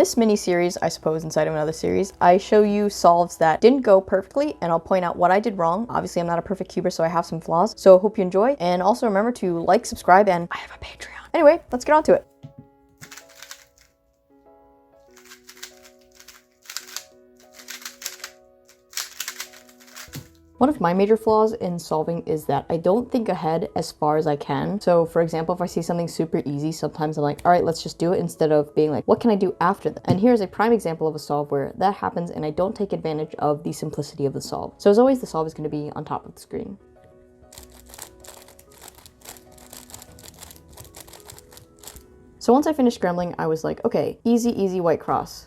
This mini series, I suppose inside of another series, I show you solves that didn't go perfectly and I'll point out what I did wrong. Obviously I'm not a perfect cuber, so I have some flaws. So hope you enjoy, and also remember to like, subscribe, and I have a Patreon. Anyway, let's get on to it. One of my major flaws in solving is that I don't think ahead as far as I can. So for example, if I see something super easy, sometimes I'm like, all right, let's just do it, instead of being like, what can I do after that? And here's a prime example of a solve where that happens and I don't take advantage of the simplicity of the solve. So as always, the solve is going to be on top of the screen. So once I finished scrambling, I was like, okay, easy, easy white cross.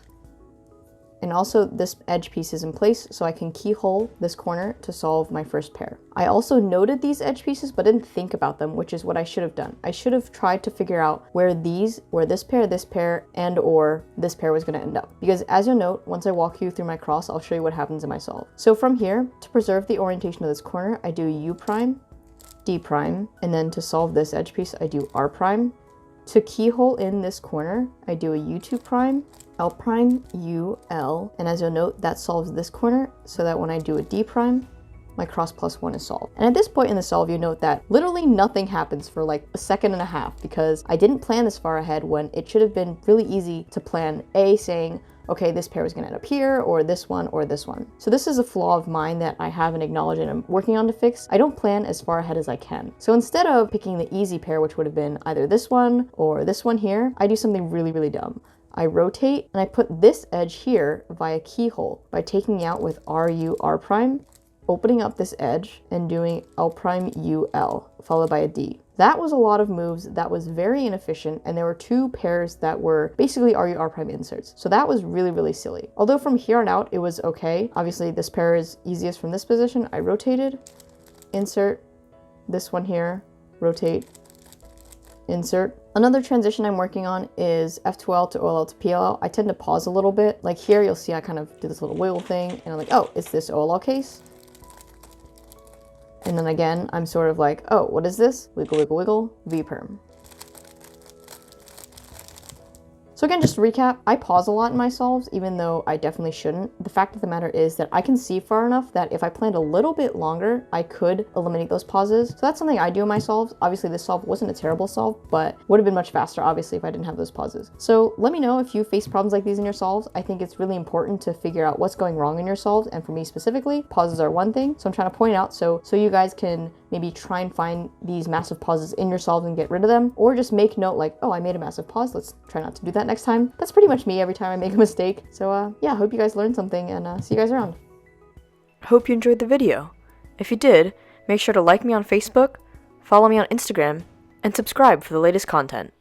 And also this edge piece is in place, so I can keyhole this corner to solve my first pair. I also noted these edge pieces, but didn't think about them, which is what I should have done. I should have tried to figure out where this pair, and or this pair was gonna end up. Because as you'll note, once I walk you through my cross, I'll show you what happens in my solve. So from here, to preserve the orientation of this corner, I do U prime, D prime, and then to solve this edge piece, I do R prime. To keyhole in this corner, I do a U2 prime, L prime, U, L, and as you'll note, that solves this corner, so that when I do a D prime, my cross plus one is solved. And at this point in the solve, you note that literally nothing happens for like a second and a half, because I didn't plan this far ahead when it should have been really easy to plan A, saying, okay, this pair is gonna end up here, or this one, or this one. So this is a flaw of mine that I haven't acknowledged and I'm working on to fix. I don't plan as far ahead as I can. So instead of picking the easy pair, which would have been either this one or this one here, I do something really, really dumb. I rotate and I put this edge here via keyhole by taking out with RU R prime, opening up this edge and doing L prime U L, followed by a D. That was a lot of moves, that was very inefficient, and there were two pairs that were basically RU R prime inserts. So that was really, really silly. Although from here on out, it was okay. Obviously this pair is easiest from this position. I rotated, insert, this one here, rotate, insert. Another transition I'm working on is F2L to OLL to PLL. I tend to pause a little bit. Like here, you'll see I kind of do this little wiggle thing, and I'm like, oh, it's this OLL case. And then again, I'm sort of like, oh, what is this? Wiggle, wiggle, wiggle, V-perm. So again, just to recap, I pause a lot in my solves, even though I definitely shouldn't. The fact of the matter is that I can see far enough that if I planned a little bit longer, I could eliminate those pauses. So that's something I do in my solves. Obviously, this solve wasn't a terrible solve, but would have been much faster, obviously, if I didn't have those pauses. So let me know if you face problems like these in your solves. I think it's really important to figure out what's going wrong in your solves, and for me specifically, pauses are one thing. So I'm trying to point out so you guys can maybe try and find these massive pauses in your solve and get rid of them, or just make note like, oh, I made a massive pause, let's try not to do that next time. That's pretty much me every time I make a mistake. So yeah, hope you guys learned something, and see you guys around. Hope you enjoyed the video. If you did, make sure to like me on Facebook, follow me on Instagram, and subscribe for the latest content.